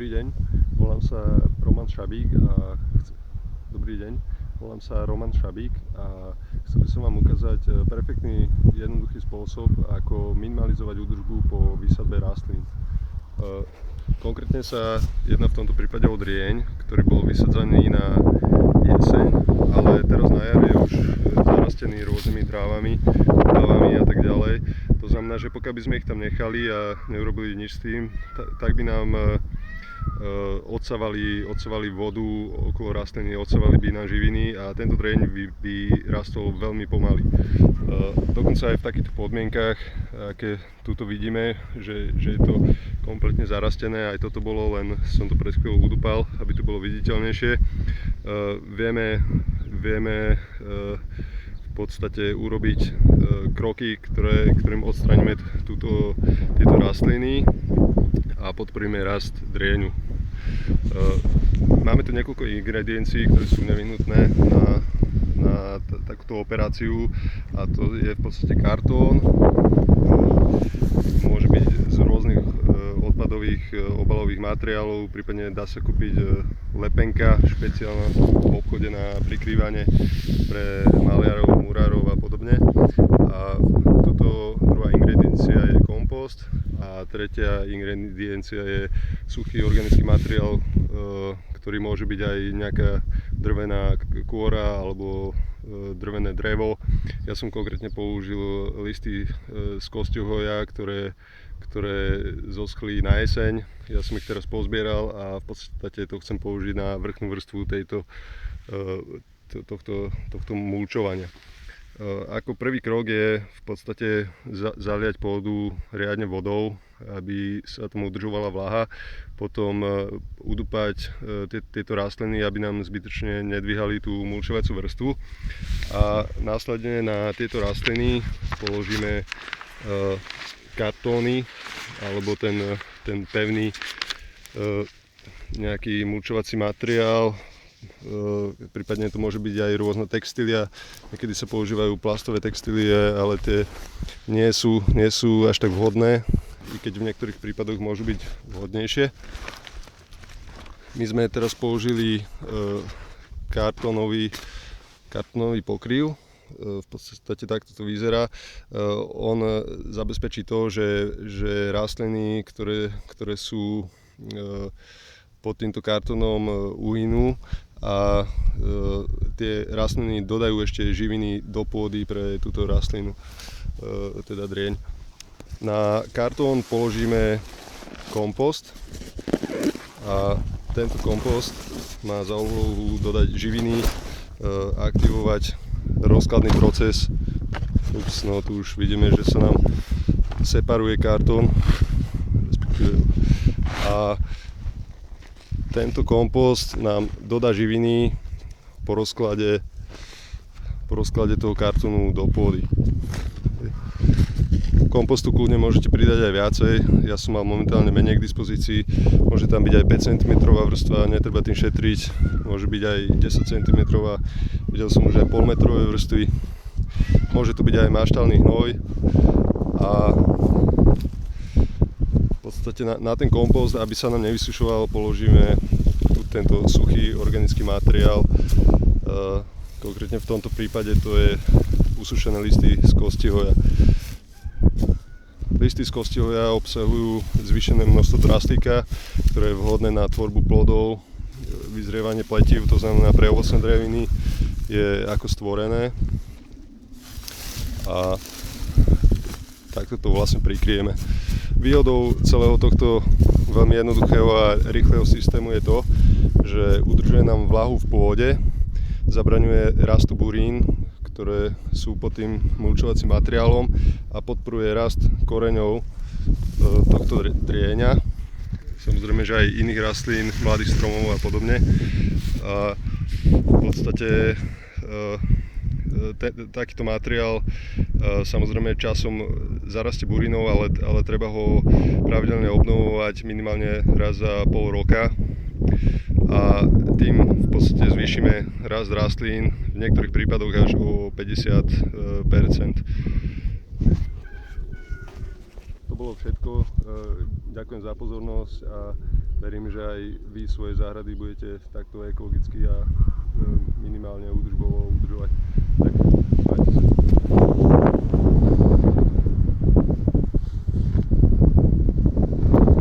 Dobrý deň, volám sa Roman Šabík a Dobrý deň, volám sa Roman Šabík a chcel by som vám ukázať perfektný, jednoduchý spôsob, ako minimalizovať údržbu po výsadbe rastlín. Konkrétne sa jedná v tomto prípade o drieň, ktorý bol vysadzaný na jeseň, ale teraz na jar je už zarastený rôznymi trávami a tak ďalej. To znamená, že pokiaľ by sme ich tam nechali a neurobili nič s tým, tak by nám odsávali vodu okolo rastliny, odsávali by nám živiny a tento drieň by rastol veľmi pomaly. Dokonca aj v takýchto podmienkach, aké tuto vidíme, že je to kompletne zarastené, aj toto bolo, len som to pred chvíľou udupal, aby to bolo viditeľnejšie. Vieme v podstate urobiť kroky, ktorým odstraníme tieto rastliny a podporíme rast drieňu. Máme tu niekoľko ingrediencií, ktoré sú nevyhnutné na takúto operáciu, a to je v podstate kartón, môže byť z rôznych odpadových obalových materiálov, prípadne dá sa kúpiť lepenka špeciálna v obchode na prikrývanie pre maliarov, murárov a podobne. A toto druhá ingrediencia je kompost a tretia ingrediencia je suchý organický materiál, ktorý môže byť aj nejaká drvená kôra alebo drvené drevo. Ja som konkrétne použil listy z kosťuhoja, ktoré zoschli na jeseň. Ja som ich teraz pozbieral a v podstate to chcem použiť na vrchnú vrstvu tohto mulčovania. Ako prvý krok je v podstate zaliať pôdu riadne vodou, aby sa tomu udržovala vlaha, potom udupať tieto rastliny, aby nám zbytočne nedvíhali tú mulčovaciu vrstvu, a následne na tieto rastliny položíme kartóny alebo ten pevný nejaký mulčovací materiál. Prípadne to môže byť aj rôzne textília, niekedy sa používajú plastové textílie, ale tie nie sú až tak vhodné, i keď v niektorých prípadoch môžu byť vhodnejšie. My sme teraz použili kartónový pokryv. V podstate takto to vyzerá. On zabezpečí to, že rastliny, ktoré sú pod týmto kartónom, uhynú a tie rastliny dodajú ešte živiny do pôdy pre túto rastlinu, teda drieň. Na kartón položíme kompost a tento kompost má za úlohu dodať živiny, aktivovať rozkladný proces. No tu už vidíme, že sa nám separuje kartón, a tento kompost nám dodá živiny po rozklade toho kartónu do pôdy. Kompostu kľudne môžete pridať aj viacej, ja som mal momentálne menej k dispozícii, môže tam byť aj 5 cm vrstva, netreba tým šetriť, môže byť aj 10 cm, videl som už aj polmetrové vrstvy, môže to byť aj maštálny hnoj, a v podstate na ten kompost, aby sa nám nevysušoval, položíme tu tento suchý organický materiál. Konkrétne v tomto prípade to je usušené listy z kostihoja. Listy z kostihoja obsahujú zvýšené množstvo draslíka, ktoré je vhodné na tvorbu plodov, vyzrievanie pletív, to znamená pre ovocné dreviny je ako stvorené, a takto to vlastne prikryjeme. Výhodou celého tohto veľmi jednoduchého a rýchleho systému je to, že udržuje nám vlahu v pôde, zabraňuje rastu burín, ktoré sú pod tým mulčovacím materiálom, a podporuje rast koreňov tohto drieňa. Samozrejme, že aj iných rastlín, mladých stromov a podobne. A v podstate takýto materiál samozrejme časom zarastie burinou, ale treba ho pravidelne obnovovať minimálne raz za pol roka, a tým v podstate zvýšime rast rastlín, v niektorých prípadoch až o 50%. To bolo všetko, ďakujem za pozornosť a verím, že aj vy svoje záhrady budete takto ekologicky a minimálne